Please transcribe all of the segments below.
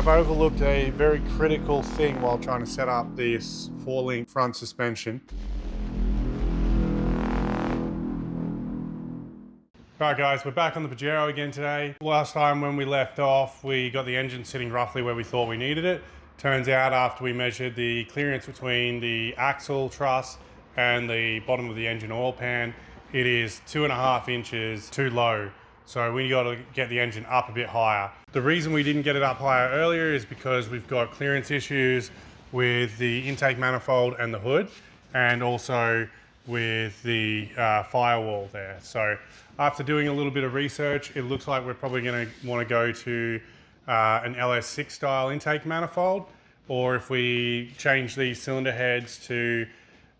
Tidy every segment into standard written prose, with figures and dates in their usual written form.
I've overlooked a very critical thing while trying to set up this 4-link front suspension. Alright guys, we're back on the Pajero again today. Last time when we left off, we got the engine sitting roughly where we thought we needed it. Turns out after we measured the clearance between the axle truss and the bottom of the engine oil pan, it is 2.5 inches too low. So we got to get the engine up a bit higher. The reason we didn't get it up higher earlier is because we've got clearance issues with the intake manifold and the hood, and also with the firewall there. So after doing a little bit of research, it looks like we're probably going to want to go to an LS6 style intake manifold, or if we change these cylinder heads to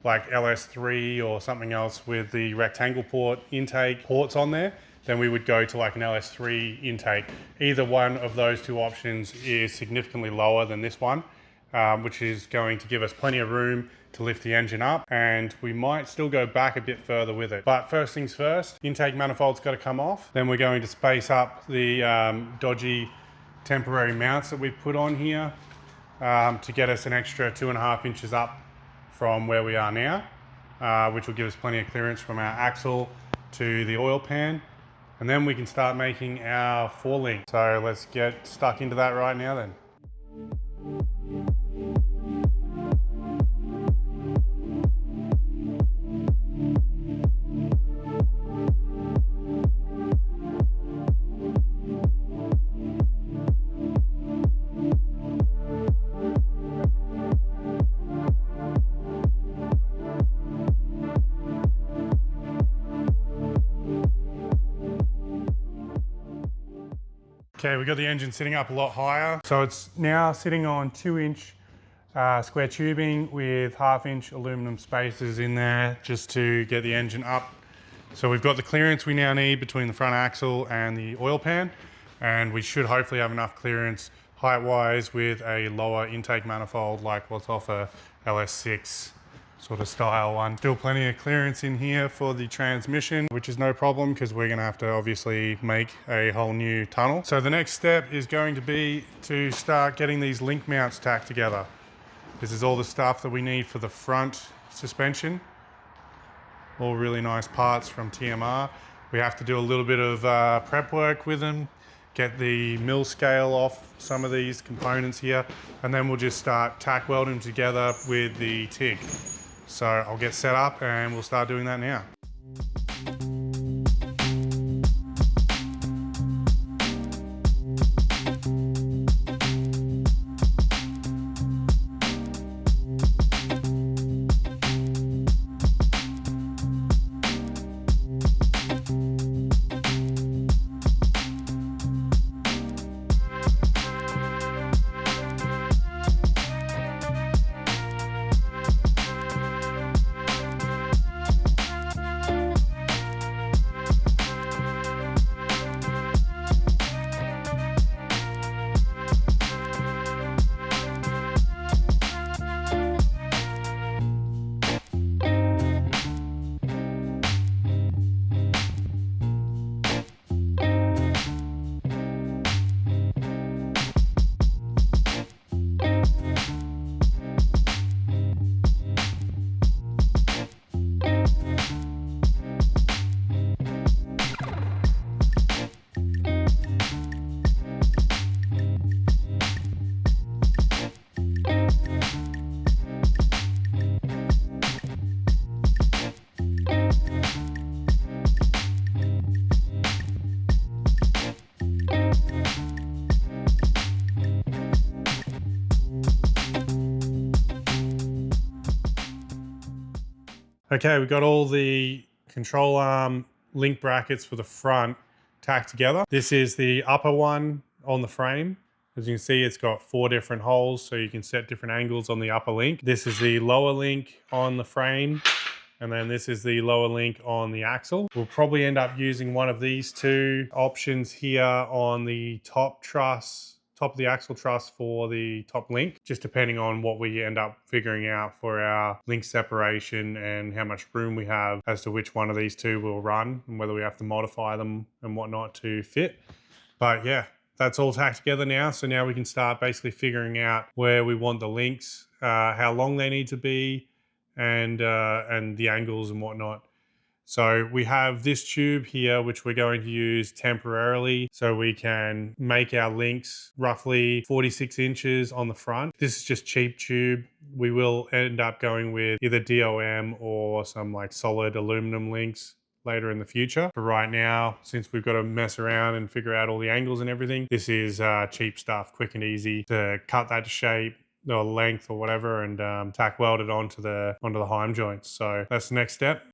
like LS3 or something else with the rectangle port intake ports on there, then we would go to like an LS3 intake. Either one of those two options is significantly lower than this one, which is going to give us plenty of room to lift the engine up, and we might still go back a bit further with it. But first things first, intake manifold's got to come off. Then we're going to space up the dodgy temporary mounts that we've put on here to get us an extra 2.5 inches up from where we are now, which will give us plenty of clearance from our axle to the oil pan. And then we can start making our 4-link. So let's get stuck into that right now then. Okay, we got the engine sitting up a lot higher. So it's now sitting on 2-inch square tubing with 1/2-inch aluminum spacers in there just to get the engine up. So we've got the clearance we now need between the front axle and the oil pan, and we should hopefully have enough clearance height-wise with a lower intake manifold like what's off a LS6 sort of style one. Still plenty of clearance in here for the transmission, which is no problem because we're gonna have to obviously make a whole new tunnel. So the next step is going to be to start getting these link mounts tacked together. This is all the stuff that we need for the front suspension. All really nice parts from TMR. We have to do a little bit of prep work with them, get the mill scale off some of these components here, and then we'll just start tack welding together with the TIG. So I'll get set up and we'll start doing that now. Okay, we've got all the control arm link brackets for the front tacked together. This is the upper one on the frame. As you can see, it's got 4 different holes, so you can set different angles on the upper link. This is the lower link on the frame, and then this is the lower link on the axle. We'll probably end up using one of these 2 options here on the top truss, top of the axle truss for the top link, just depending on what we end up figuring out for our link separation and how much room we have as to which one of these 2 will run and whether we have to modify them and whatnot to fit. But yeah, that's all tacked together now. So now we can start basically figuring out where we want the links, how long they need to be, and the angles and whatnot. So we have this tube here, which we're going to use temporarily so we can make our links roughly 46 inches on the front. This is just cheap tube. We will end up going with either DOM or some like solid aluminum links later in the future. But right now, since we've got to mess around and figure out all the angles and everything, this is cheap stuff, quick and easy to cut that to shape or length or whatever, and tack weld it onto the heim joints. So that's the next step.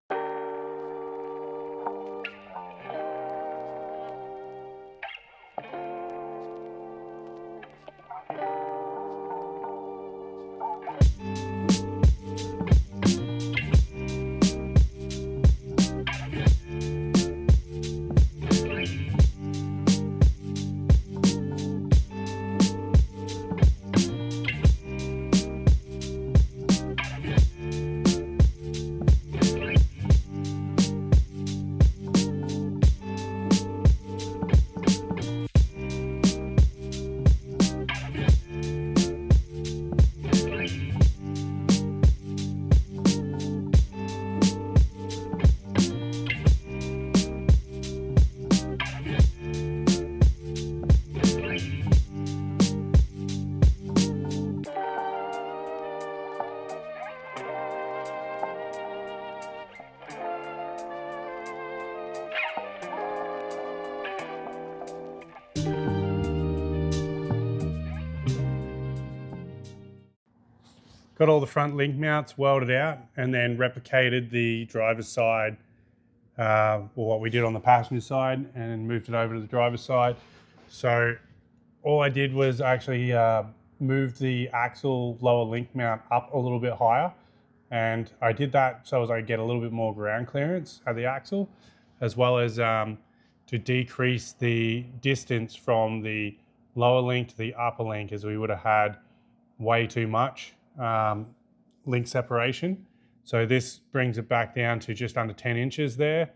Got all the front link mounts welded out and then replicated the driver's side, or what we did on the passenger side, and moved it over to the driver's side. So all I did was actually move the axle lower link mount up a little bit higher. And I did that so as I get a little bit more ground clearance at the axle, as well as to decrease the distance from the lower link to the upper link, as we would have had way too much link separation. So this brings it back down to just under 10 inches there,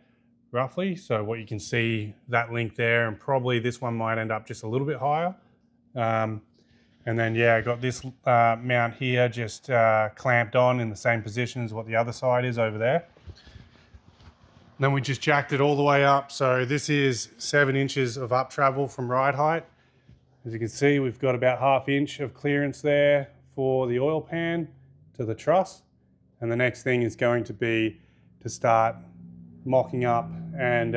roughly. So what you can see, that link there, and probably this one might end up just a little bit higher. And then, yeah, I got this mount here just clamped on in the same position as what the other side is over there. Then we just jacked it all the way up. So this is 7 inches of up travel from ride height. As you can see, we've got about ½ inch of clearance there for the oil pan to the truss. And the next thing is going to be to start mocking up and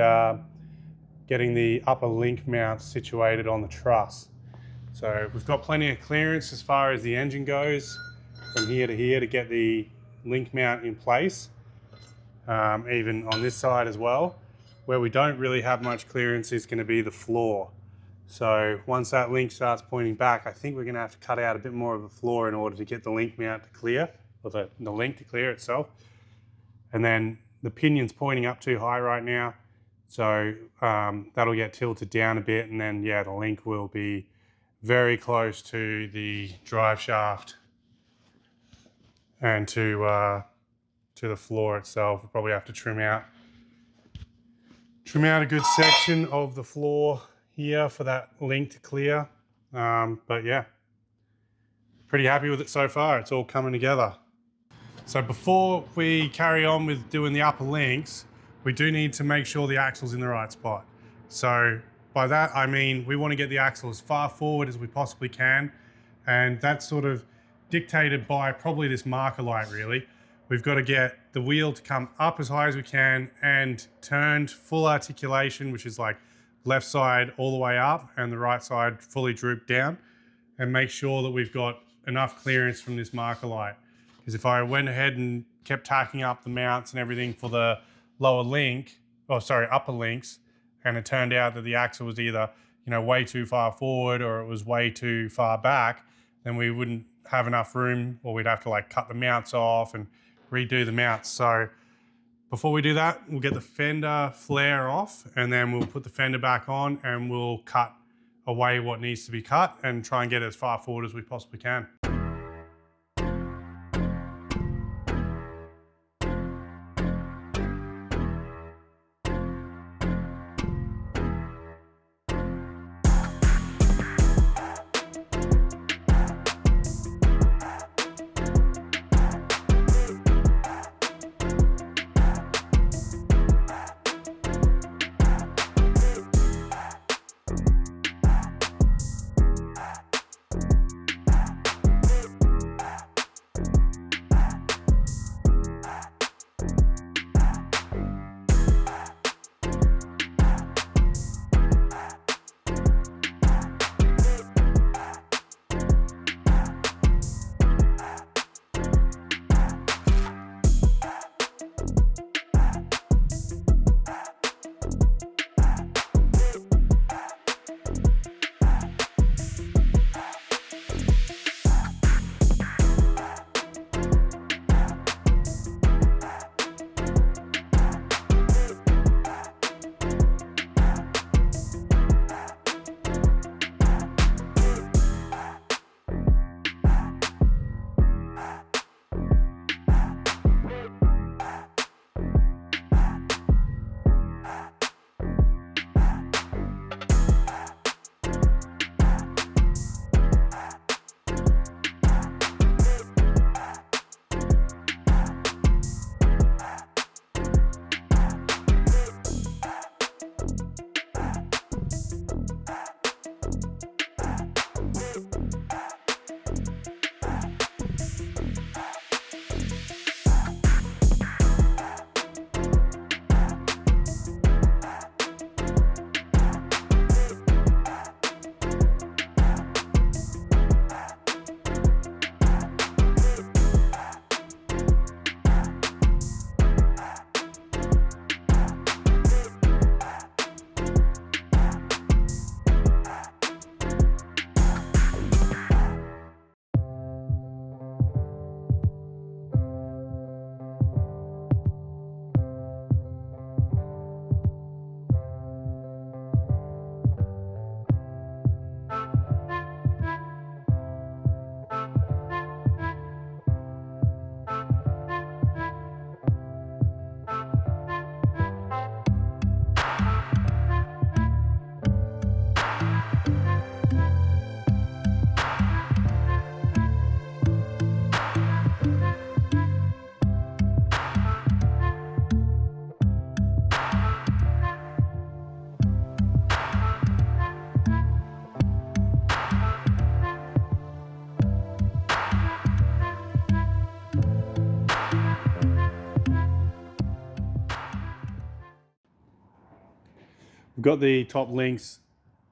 getting the upper link mount situated on the truss. So we've got plenty of clearance as far as the engine goes from here to here to get the link mount in place, even on this side as well. Where we don't really have much clearance is going to be the floor. So once that link starts pointing back, I think we're going to have to cut out a bit more of a floor in order to get the link mount to clear, or the link to clear itself. And then the pinion's pointing up too high right now, so that'll get tilted down a bit, and then, yeah, the link will be very close to the drive shaft and to the floor itself. We'll probably have to trim out a good section of the floor here for that link to clear. But yeah, pretty happy with it so far. It's all coming together. So before we carry on with doing the upper links, we do need to make sure the axle's in the right spot. So by that, I mean, we want to get the axle as far forward as we possibly can. And that's sort of dictated by probably this marker light, really. We've got to get the wheel to come up as high as we can and turned full articulation, which is like left side all the way up and the right side fully drooped down, and make sure that we've got enough clearance from this marker light. Because if I went ahead and kept tacking up the mounts and everything for the lower link, upper links, and it turned out that the axle was either, way too far forward or it was way too far back, then we wouldn't have enough room, or we'd have to like cut the mounts off and redo the mounts. So before we do that, we'll get the fender flare off, and then we'll put the fender back on, and we'll cut away what needs to be cut and try and get it as far forward as we possibly can. got the top links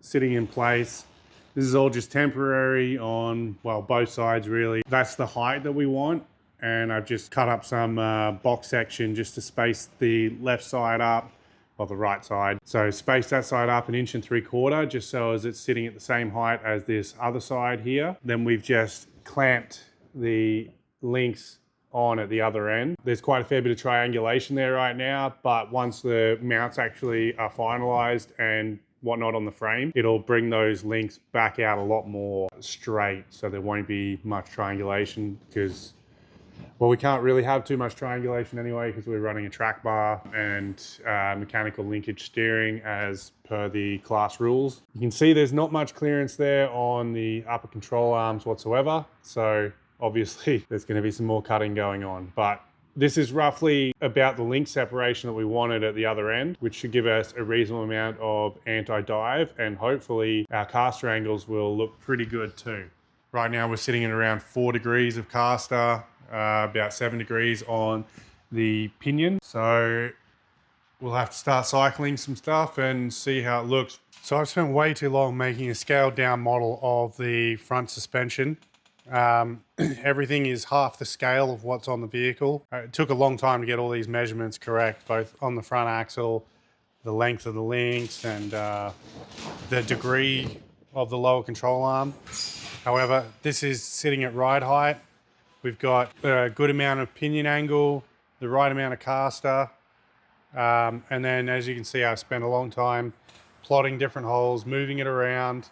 sitting in place. This is all just temporary on, well, both sides really. That's the height that we want. And I've just cut up some box section just to space the left side up, or the right side. So space that side up 1.75 inches, just so as it's sitting at the same height as this other side here. Then we've just clamped the links on at the other end. There's quite a fair bit of triangulation there right now, but once the mounts actually are finalized and whatnot on the frame, it'll bring those links back out a lot more straight, so there won't be much triangulation, because, well, we can't really have too much triangulation anyway because we're running a track bar and mechanical linkage steering as per the class rules. You can see there's not much clearance there on the upper control arms whatsoever, so obviously there's going to be some more cutting going on. But this is roughly about the link separation that we wanted at the other end, which should give us a reasonable amount of anti-dive, and hopefully our caster angles will look pretty good too. Right now we're sitting at around 4 degrees of caster, about 7 degrees on the pinion. So we'll have to start cycling some stuff and see how it looks. So I've spent way too long making a scaled down model of the front suspension. Everything is half the scale of what's on the vehicle. It took a long time to get all these measurements correct, both on the front axle, the length of the links, and the degree of the lower control arm. However, this is sitting at ride height. We've got a good amount of pinion angle, the right amount of caster, and then as you can see, I've spent a long time plotting different holes, moving it around,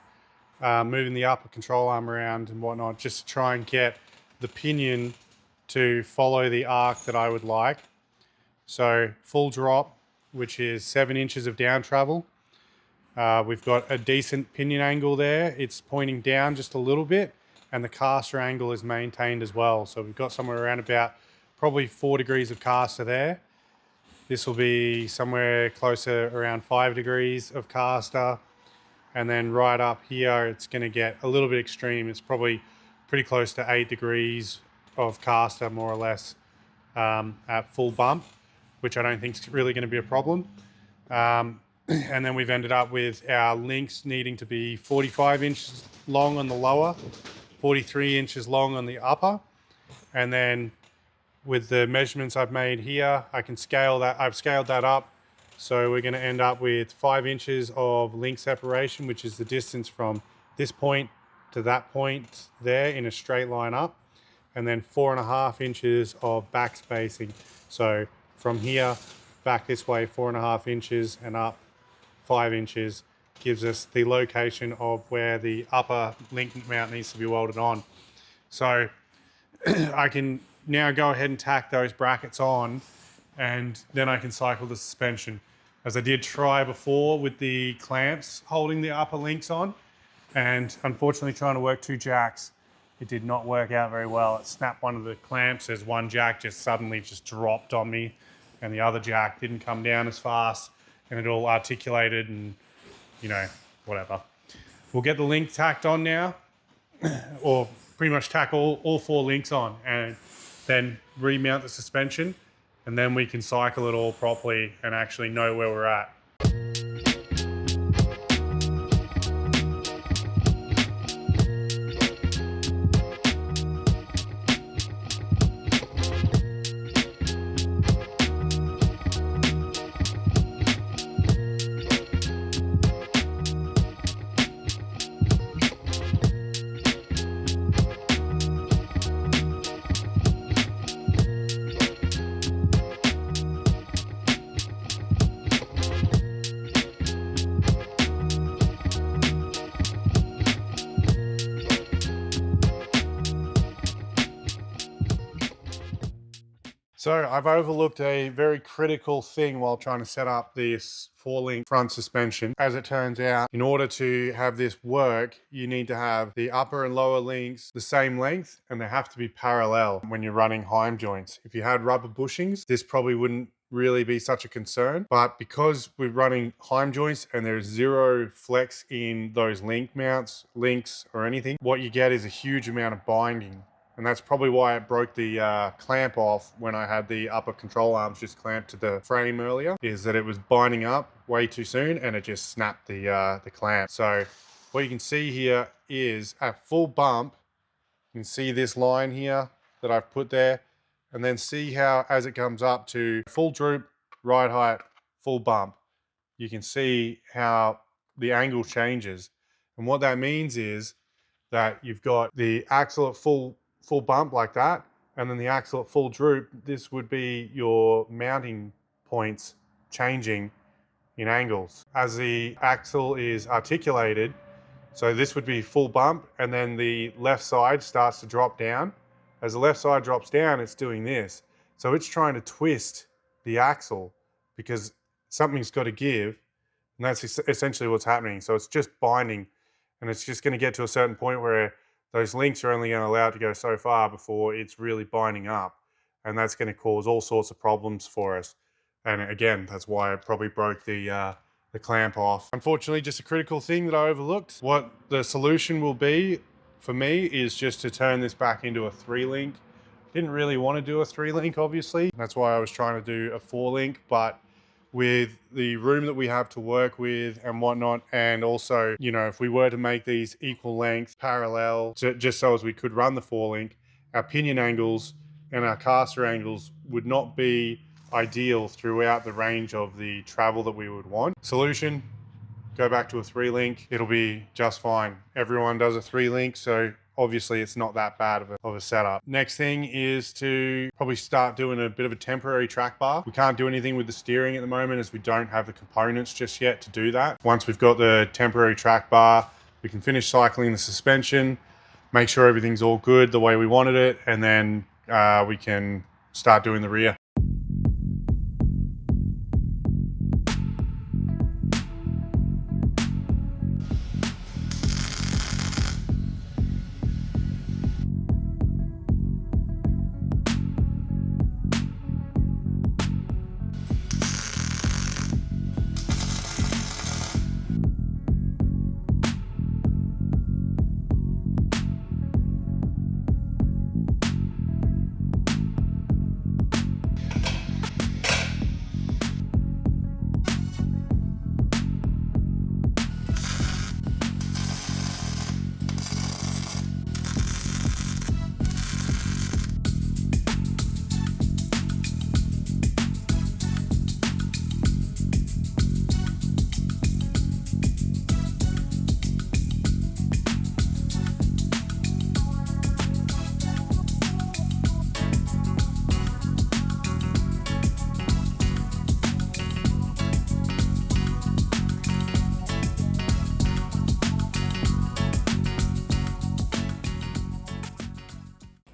moving the upper control arm around and whatnot, just to try and get the pinion to follow the arc that I would like. So full drop, which is 7 inches of down travel. We've got a decent pinion angle there. It's pointing down just a little bit, and the caster angle is maintained as well. So we've got somewhere around about probably 4 degrees of caster there. This will be somewhere closer around 5 degrees of caster. And then right up here, it's going to get a little bit extreme. It's probably pretty close to 8 degrees of caster, more or less, at full bump, which I don't think is really going to be a problem. And then we've ended up with our links needing to be 45 inches long on the lower, 43 inches long on the upper. And then with the measurements I've made here, I can scale that. I've scaled that up. So we're going to end up with 5 inches of link separation, which is the distance from this point to that point there in a straight line up. And then 4.5 inches of back spacing. So from here back this way, 4.5 inches, and up 5 inches gives us the location of where the upper link mount needs to be welded on. So I can now go ahead and tack those brackets on, and then I can cycle the suspension. As I did try before with the clamps holding the upper links on, and unfortunately trying to work 2 jacks, it did not work out very well. It snapped one of the clamps as one jack just suddenly just dropped on me, and the other jack didn't come down as fast, and it all articulated and, you know, whatever. We'll get the link tacked on now, or pretty much tack all 4 links on, and then remount the suspension, and then we can cycle it all properly and actually know where we're at. So I've overlooked a very critical thing while trying to set up this 4-link front suspension. As it turns out, in order to have this work, you need to have the upper and lower links the same length, and they have to be parallel when you're running heim joints. If you had rubber bushings, this probably wouldn't really be such a concern, but because we're running heim joints and there's 0 flex in those link mounts, links, or anything, what you get is a huge amount of binding. And that's probably why it broke the clamp off when I had the upper control arms just clamped to the frame earlier, is that it was binding up way too soon and it just snapped the clamp. So what you can see here is at full bump, you can see this line here that I've put there, and then see how as it comes up to full droop, ride height, full bump, you can see how the angle changes. And what that means is that you've got the axle at full bump like that, and then the axle at full droop. This would be your mounting points changing in angles. As the axle is articulated, so this would be full bump, and then the left side starts to drop down. As the left side drops down, it's doing this. So it's trying to twist the axle because something's got to give, and that's essentially what's happening. So it's just binding, and it's just going to get to a certain point where those links are only going to allow it to go so far before it's really binding up, and that's going to cause all sorts of problems for us. And again, that's why I probably broke the clamp off. Unfortunately, just a critical thing that I overlooked. What the solution will be for me is just to turn this back into a 3-link. Didn't really want to do a 3-link, obviously. That's why I was trying to do a 4-link, but with the room that we have to work with and whatnot, and also, you know, if we were to make these equal length, parallel, just so as we could run the 4-link, our pinion angles and our caster angles would not be ideal throughout the range of the travel that we would want. Solution, go back to a 3-link. It'll be just fine. Everyone does a 3-link, so obviously it's not that bad of a setup. Next thing is to probably start doing a bit of a temporary track bar. We can't do anything with the steering at the moment as we don't have the components just yet to do that. Once we've got the temporary track bar, we can finish cycling the suspension, make sure everything's all good the way we wanted it, and then we can start doing the rear.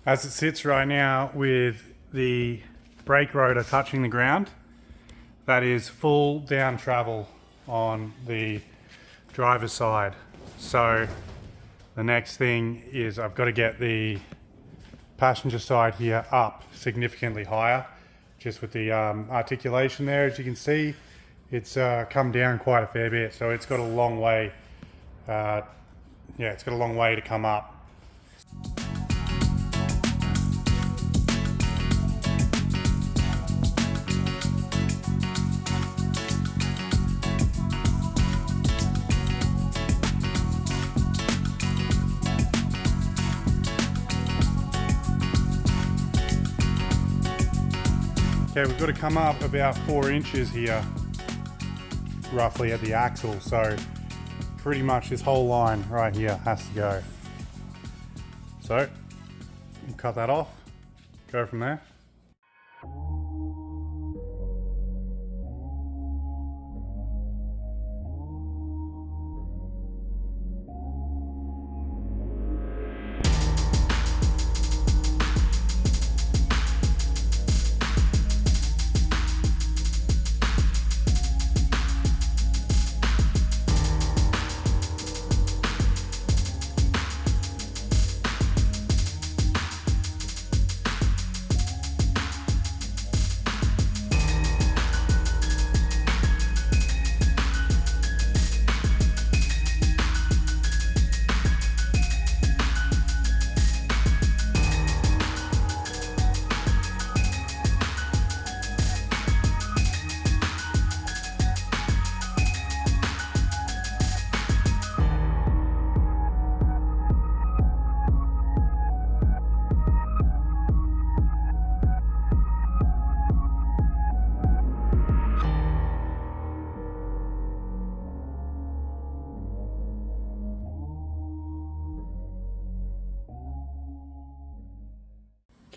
As it sits right now with the brake rotor touching the ground, that is full down travel on the driver's side. So the next thing is I've got to get the passenger side here up significantly higher, just with the articulation there. As you can see, it's come down quite a fair bit, so it's got a long way, it's got a long way to come up. Okay, we've got to come up about 4 inches here, roughly at the axle. So pretty much this whole line right here has to go. So we'll cut that off, go from there.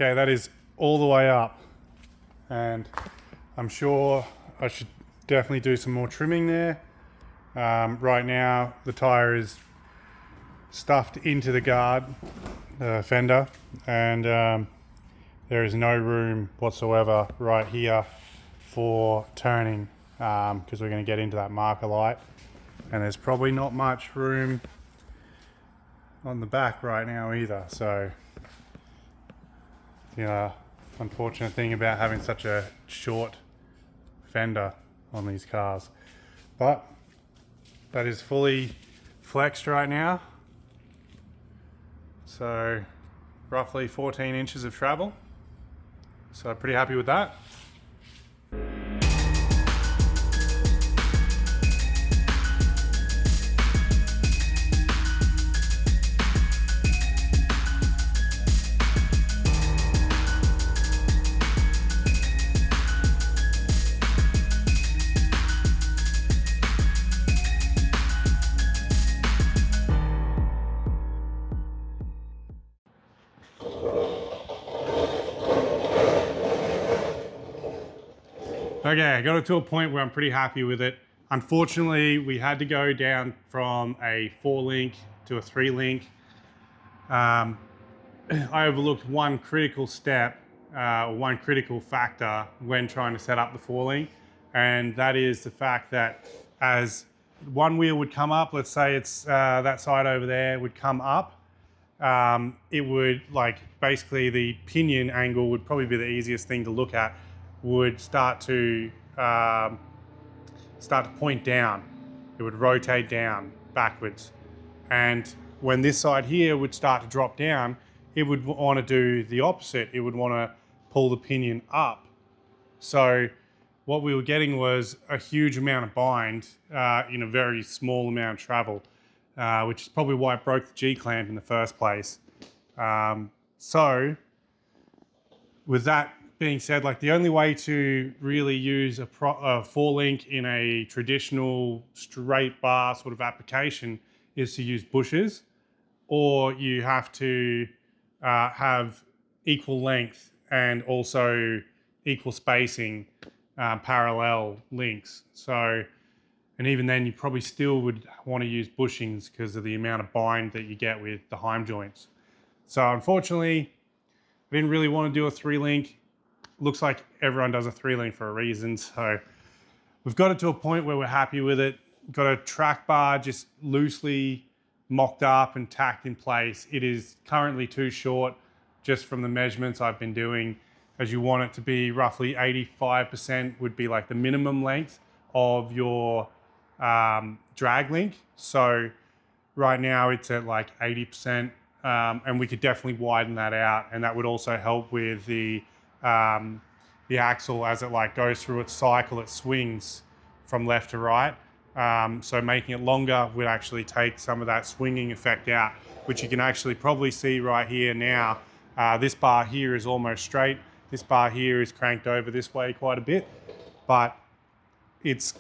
Okay, that is all the way up, and I'm sure I should definitely do some more trimming there. Right now the tire is stuffed into the guard, fender, and there is no room whatsoever right here for turning, because we're going to get into that marker light, and there's probably not much room on the back right now either. So yeah, unfortunate thing about having such a short fender on these cars. But that is fully flexed right now, so roughly 14 inches of travel, so pretty happy with that. Okay, I got it to a point where I'm pretty happy with it. Unfortunately, we had to go down from a 4-link to a 3-link. I overlooked one critical step, one critical factor when trying to set up the 4-link, and that is the fact that as one wheel would come up, let's say it's that side over there would come up, it would, like, basically the pinion angle would probably be the easiest thing to look at, would start to point down. It would rotate down backwards, and when this side here would start to drop down, it would want to do the opposite. It would want to pull the pinion up. So what we were getting was a huge amount of bind in a very small amount of travel, which is probably why it broke the G-clamp in the first place. So with that being said, like, the only way to really use a 4-link in a traditional straight bar sort of application is to use bushes, or you have to have equal length and also equal spacing, parallel links. So, and even then you probably still would want to use bushings because of the amount of bind that you get with the heim joints. So unfortunately, I didn't really want to do a 3-link. Looks like everyone does a 3-link for a reason. So we've got it to a point where we're happy with it. Got a track bar just loosely mocked up and tacked in place. It is currently too short just from the measurements I've been doing, as you want it to be roughly 85% would be like the minimum length of your drag link. So right now it's at like 80%, and we could definitely widen that out, and that would also help with the axle as it like goes through its cycle. It swings from left to right, so making it longer would actually take some of that swinging effect out, which you can actually probably see right here now. This bar here is almost straight. This bar here is cranked over this way quite a bit, but it's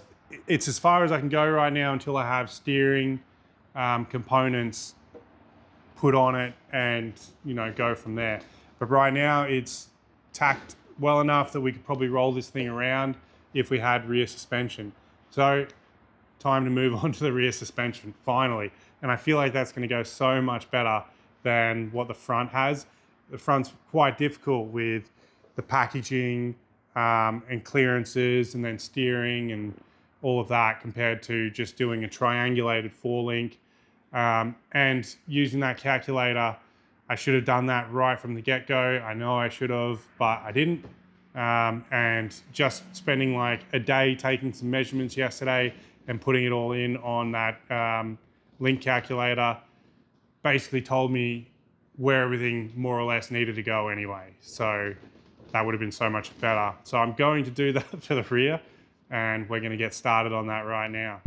as far as I can go right now until I have steering components put on it and, you know, go from there. But right now it's tacked well enough that we could probably roll this thing around if we had rear suspension. So time to move on to the rear suspension finally, and I feel like that's going to go so much better than what the front has. The front's quite difficult with the packaging and clearances and then steering and all of that, compared to just doing a triangulated 4-link. And using that calculator, I should have done that right from the get-go. I know I should have, but I didn't. And just spending like a day taking some measurements yesterday and putting it all in on that link calculator basically told me where everything more or less needed to go anyway. So that would have been so much better. So I'm going to do that for the rear, and we're going to get started on that right now.